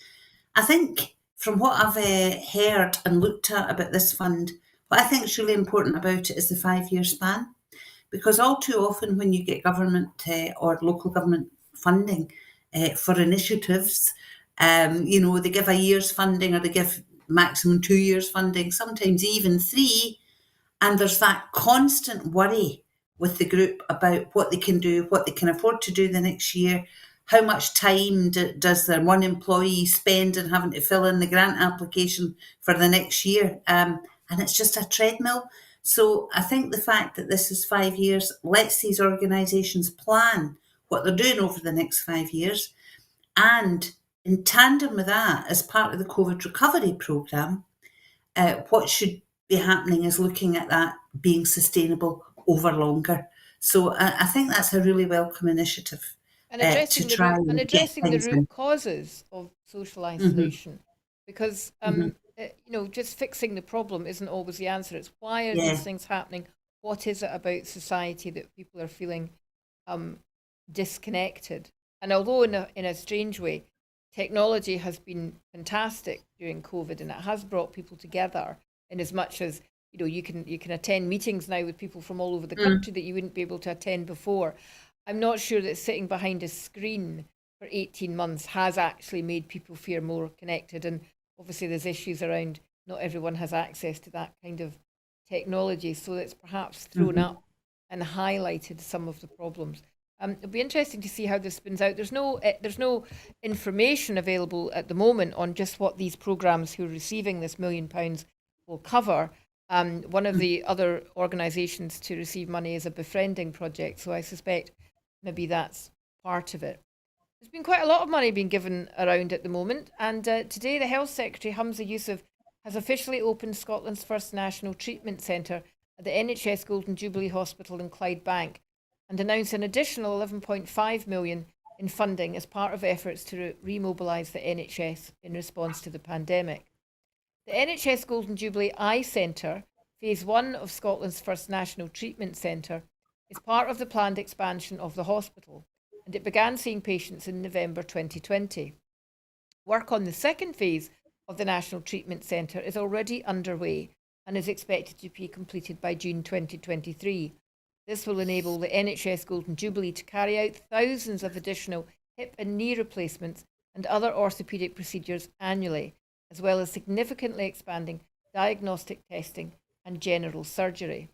S2: I think from what I've heard and looked at about this fund, what I think is really important about it is the 5-year span, because all too often when you get government or local government funding for initiatives, they give a year's funding or they give maximum 2 years funding, sometimes even 3, and there's that constant worry with the group about what they can do, what they can afford to do the next year, how much time does their one employee spend in having to fill in the grant application for the next year. And it's just a treadmill. So I think the fact that this is 5 years lets these organisations plan what they're doing over the next 5 years. And in tandem with that, as part of the COVID recovery programme, what should be happening is looking at that being sustainable over longer. So I think that's a really welcome initiative
S1: And
S2: to try and get
S1: addressing the
S2: things
S1: root
S2: in.
S1: causes of social
S2: Hmm.
S1: isolation, because
S2: Hmm.
S1: just fixing the problem isn't always the answer. It's why are these
S2: Yeah.
S1: things happening what is it about society that people are feeling disconnected? And although in a strange way, technology has been fantastic during COVID, and it has brought people together in as much as you can attend meetings now with people from all over the country that you wouldn't be able to attend before. I'm not sure that sitting behind a screen for 18 months has actually made people feel more connected. And obviously there's issues around not everyone has access to that kind of technology, so it's perhaps thrown up and highlighted some of the problems. It'll be interesting to see how this spins out. There's no information available at the moment on just what these programmes who are receiving this £1 million will cover. One of the other organisations to receive money is a befriending project, so I suspect maybe that's part of it. There's been quite a lot of money being given around at the moment, and today the Health Secretary, Humza Yousaf, has officially opened Scotland's first national treatment centre at the NHS Golden Jubilee Hospital in Clydebank, and announced an additional 11.5 million in funding as part of efforts to remobilise the NHS in response to the pandemic. The NHS Golden Jubilee Eye Centre, Phase 1 of Scotland's first national treatment centre, is part of the planned expansion of the hospital, and it began seeing patients in November 2020. Work on the second phase of the National Treatment Centre is already underway and is expected to be completed by June 2023. This will enable the NHS Golden Jubilee to carry out thousands of additional hip and knee replacements and other orthopaedic procedures annually, as well as significantly expanding diagnostic testing and general surgery.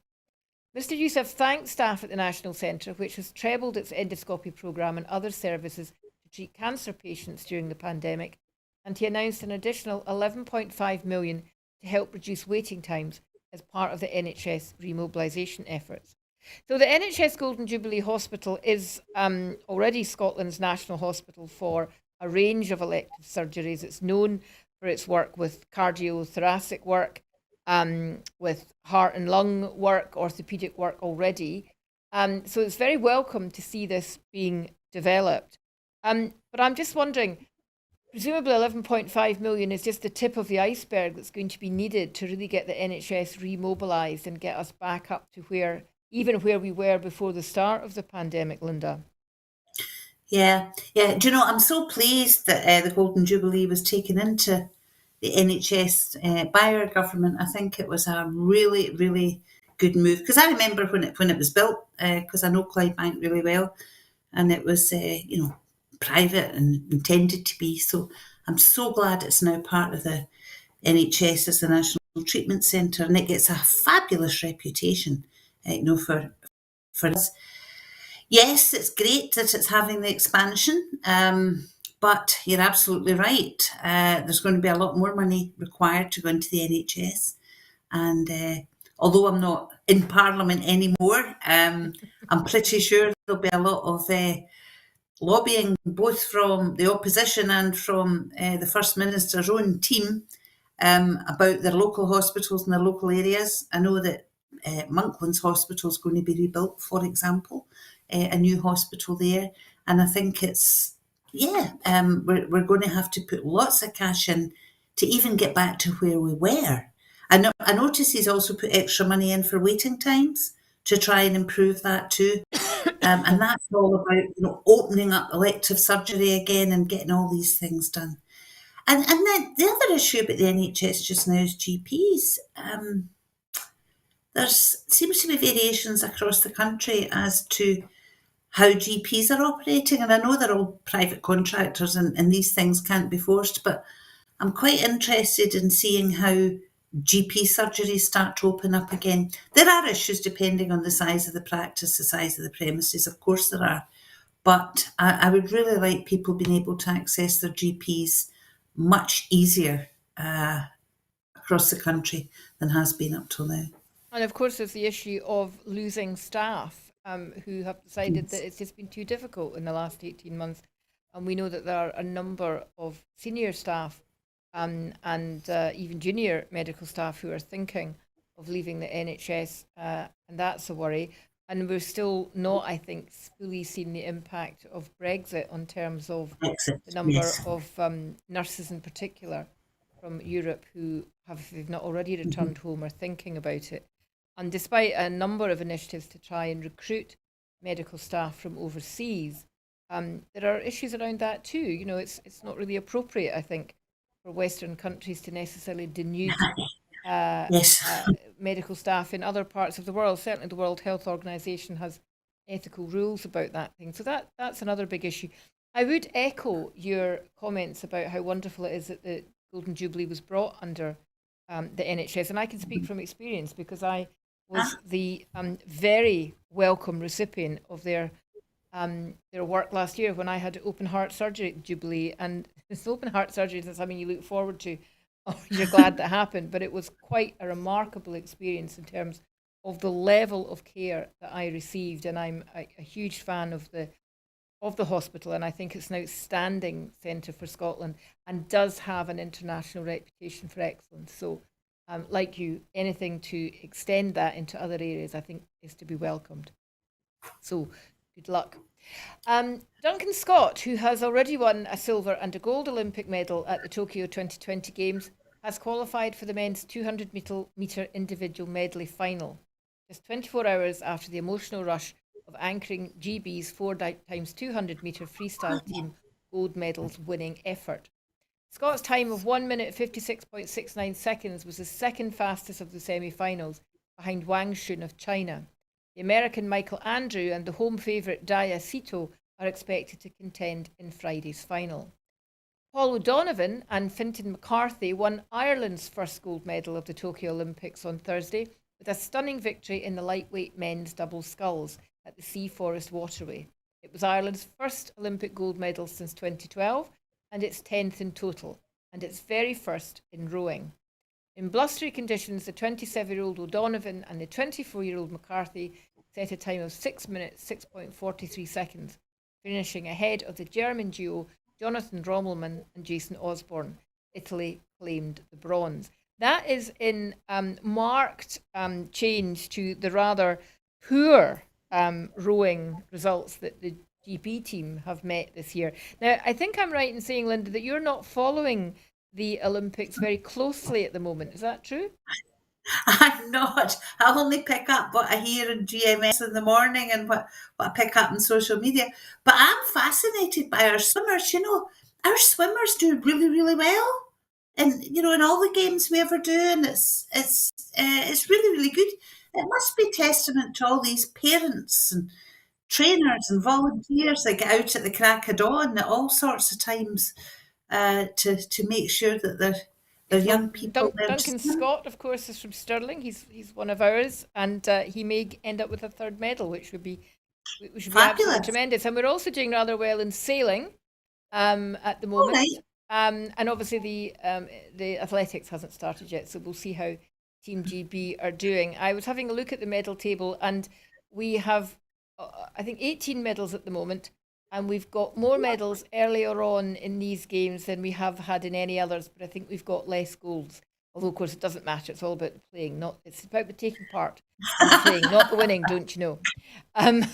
S1: Mr Yousaf thanked staff at the National Centre, which has trebled its endoscopy programme and other services to treat cancer patients during the pandemic, and he announced an additional 11.5 million to help reduce waiting times as part of the NHS remobilisation efforts. So the NHS Golden Jubilee Hospital is already Scotland's national hospital for a range of elective surgeries. It's known for its work with cardiothoracic work, with heart and lung work, orthopaedic work already. So it's very welcome to see this being developed. But I'm just wondering, presumably 11.5 million is just the tip of the iceberg that's going to be needed to really get the NHS remobilised and get us back up to where we were before the start of the pandemic, Linda.
S2: Yeah. Do you know, I'm so pleased that the Golden Jubilee was taken into the NHS by our government. I think it was a really, really good move, because I remember when it was built, because I know Clydebank really well, and it was private and intended to be. So I'm so glad it's now part of the NHS as the National Treatment Centre, and it gets a fabulous reputation, for us. Yes, it's great that it's having the expansion, but you're absolutely right. There's going to be a lot more money required to go into the NHS. And although I'm not in Parliament anymore, I'm pretty sure there'll be a lot of lobbying, both from the opposition and from the First Minister's own team, about their local hospitals in their local areas. I know that Monklands Hospital is going to be rebuilt, for example, a new hospital there. And I think we're going to have to put lots of cash in to even get back to where we were. I notice he's also put extra money in for waiting times to try and improve that too. And that's all about opening up elective surgery again and getting all these things done. And then the other issue about the NHS just now is GPs. There seems to be variations across the country as to how GPs are operating, and I know they're all private contractors and these things can't be forced, but I'm quite interested in seeing how GP surgeries start to open up again. There are issues depending on the size of the practice, the size of the premises, of course there are, but I would really like people being able to access their GPs much easier across the country than has been up till now.
S1: And of course, there's the issue of losing staff who have decided
S2: Yes.
S1: that it's just been too difficult in the last 18 months. And we know that there are a number of senior staff and even junior medical staff who are thinking of leaving the NHS, and that's a worry. And we're still not, I think, fully seen the impact of Brexit in terms of
S2: Exit.
S1: the number
S2: Yes.
S1: of nurses in particular from Europe who have, if they've not already returned home, are thinking about it. And despite a number of initiatives to try and recruit medical staff from overseas, there are issues around that too. You know, it's not really appropriate, I think, for Western countries to necessarily denude uh,
S2: Yes.
S1: medical staff in other parts of the world. Certainly, the World Health Organization has ethical rules about that thing. So that's another big issue. I would echo your comments about how wonderful it is that the Golden Jubilee was brought under the NHS, and I can speak from experience because I was
S2: Ah,
S1: the very welcome recipient of their work last year when I had open heart surgery at Jubilee. And this open heart surgery isn't something you look forward to or you're glad that happened, but it was quite a remarkable experience in terms of the level of care that I received. And I'm a huge fan of the hospital, and I think it's an outstanding centre for Scotland and does have an international reputation for excellence. So, like you, anything to extend that into other areas, I think, is to be welcomed. So, good luck. Duncan Scott, who has already won a silver and a gold Olympic medal at the Tokyo 2020 Games, has qualified for the men's 200 metre individual medley final, just 24 hours after the emotional rush of anchoring GB's 4 times 200 metre freestyle team gold medals winning effort. Scott's time of 1 minute 56.69 seconds was the second fastest of the semi-finals, behind Wang Shun of China. The American Michael Andrew and the home favourite Daya Sito are expected to contend in Friday's final. Paul O'Donovan and Fintan McCarthy won Ireland's first gold medal of the Tokyo Olympics on Thursday with a stunning victory in the lightweight men's double sculls at the Sea Forest Waterway. It was Ireland's first Olympic gold medal since 2012 and its 10th in total, and its very first in rowing. In blustery conditions, the 27-year-old O'Donovan and the 24-year-old McCarthy set a time of 6 minutes 6.43 seconds, finishing ahead of the German duo Jonathan Rommelmann and Jason Osborne. Italy claimed the bronze. That is in marked change to the rather poor rowing results that the GP team have met this year. Now, I think I'm right in saying, Linda, that you're not following the Olympics very closely at the moment. Is that true?
S2: I'm not. I only pick up what I hear in GMS in the morning and what I pick up on social media. But I'm fascinated by our swimmers. You know, our swimmers do really, really well. And you know, in all the games we ever do, and it's really, really good. It must be testament to all these parents and trainers and volunteers that get out at the crack of dawn at all sorts of times to make sure that their
S1: Yes, well,
S2: young people learn to
S1: Duncan
S2: swim.
S1: Scott, of course, is from Stirling. He's one of ours, and he may end up with a third medal, which would be absolutely
S2: Fabulous.
S1: tremendous. And we're also doing rather well in sailing at the
S2: All
S1: moment.
S2: right.
S1: And obviously the athletics hasn't started yet, so we'll see how Team GB are doing. I was having a look at the medal table, and we have, I think, 18 medals at the moment, and we've got more medals earlier on in these games than we have had in any others. But I think we've got less golds. Although, of course, it doesn't matter. It's all about the playing. Not It's about the taking part in the playing, not the winning. Don't you know? Um,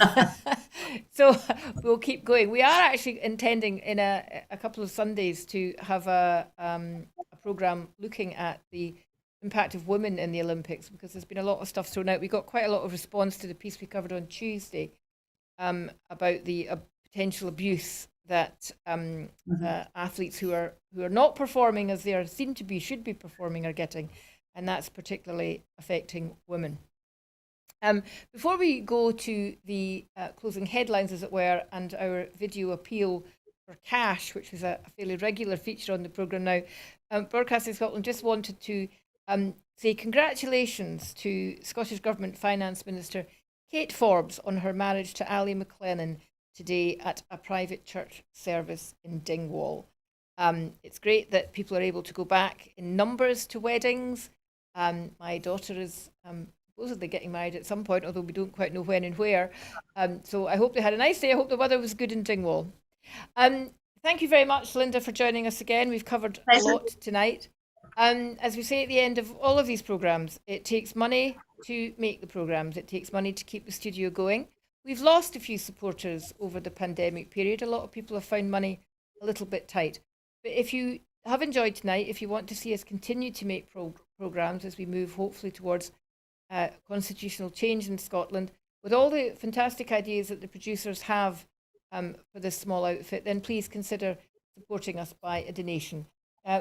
S1: so we'll keep going. We are actually intending in a couple of Sundays to have a program looking at the impact of women in the Olympics, because there's been a lot of stuff thrown out. We got quite a lot of response to the piece we covered on Tuesday about the potential abuse that athletes who are not performing as they are seen to be, should be performing, are getting, and that's particularly affecting women. Before we go to the closing headlines, as it were, and our video appeal for cash, which is a fairly regular feature on the programme now, Broadcasting Scotland just wanted to say congratulations to Scottish Government Finance Minister Kate Forbes on her marriage to Ali McLennan today at a private church service in Dingwall. It's great that people are able to go back in numbers to weddings. My daughter is supposedly getting married at some point, although we don't quite know when and where. So I hope they had a nice day. I hope the weather was good in Dingwall. Thank you very much, Linda, for joining us again. We've covered a
S2: Pleasure.
S1: lot tonight. As we say at the end of all of these programmes, it takes money to make the programmes. It takes money to keep the studio going. We've lost a few supporters over the pandemic period. A lot of people have found money a little bit tight. But if you have enjoyed tonight, if you want to see us continue to make programmes as we move hopefully towards constitutional change in Scotland, with all the fantastic ideas that the producers have for this small outfit, then please consider supporting us by a donation.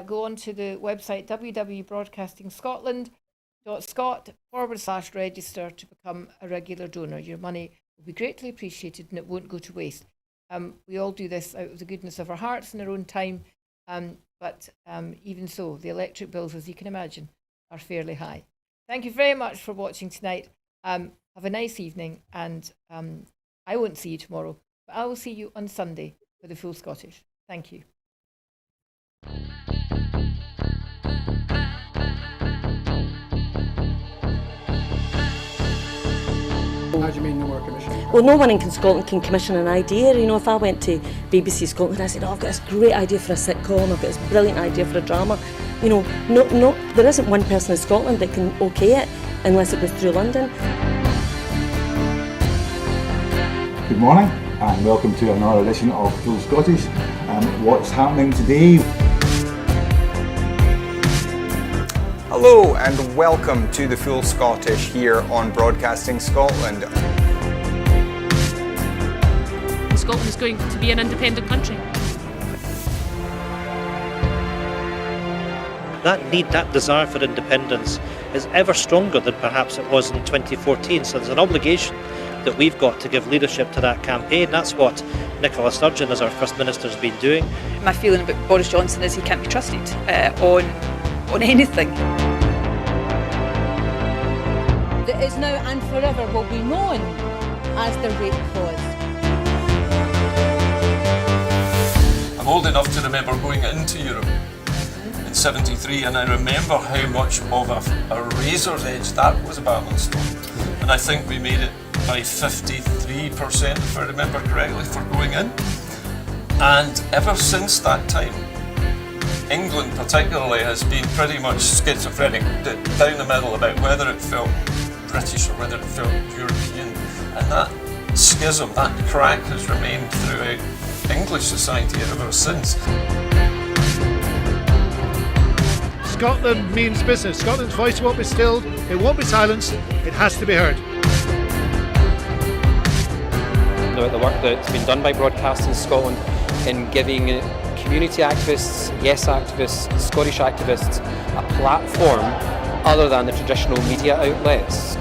S1: Go on to the website www.broadcastingscotland.scot/register to become a regular donor. Your money will be greatly appreciated and it won't go to waste. We all do this out of the goodness of our hearts in our own time, but even so, the electric bills, as you can imagine, are fairly high. Thank you very much for watching tonight. Have a nice evening, and I won't see you tomorrow, but I will see you on Sunday for the Full Scottish. Thank you.
S3: How do you mean no more commission?
S4: Well, no one in Scotland can commission an idea. You know, if I went to BBC Scotland and I said, oh, I've got this great idea for a sitcom, I've got this brilliant idea for a drama, you know, there isn't one person in Scotland that can okay it unless it goes through London.
S5: Good morning and welcome to another edition of Full Scottish. What's happening today?
S6: Hello and welcome to the Full Scottish here on Broadcasting Scotland.
S7: Scotland is going to be an independent country.
S8: That need, that desire for independence is ever stronger than perhaps it was in 2014. So there's an obligation that we've got to give leadership to that campaign. That's what Nicola Sturgeon, as our First Minister, has been doing.
S9: My feeling about Boris Johnson is he can't be trusted on anything.
S10: That is now and forever will be known as the rape clause.
S11: I'm old enough to remember going into Europe in '73, and I remember how much of a razor's edge that was battling stone. And I think we made it by 53%, if I remember correctly, for going in. And ever since that time, England particularly has been pretty much schizophrenic, down the middle about whether it felt British or whether it felt European. And that schism, that crack has remained throughout English society ever since.
S3: Scotland means business. Scotland's voice won't be stilled, it won't be silenced, it has to be heard.
S12: About the work that's been done by Broadcasting Scotland in giving community activists, yes activists, Scottish activists a platform other than the traditional media outlets.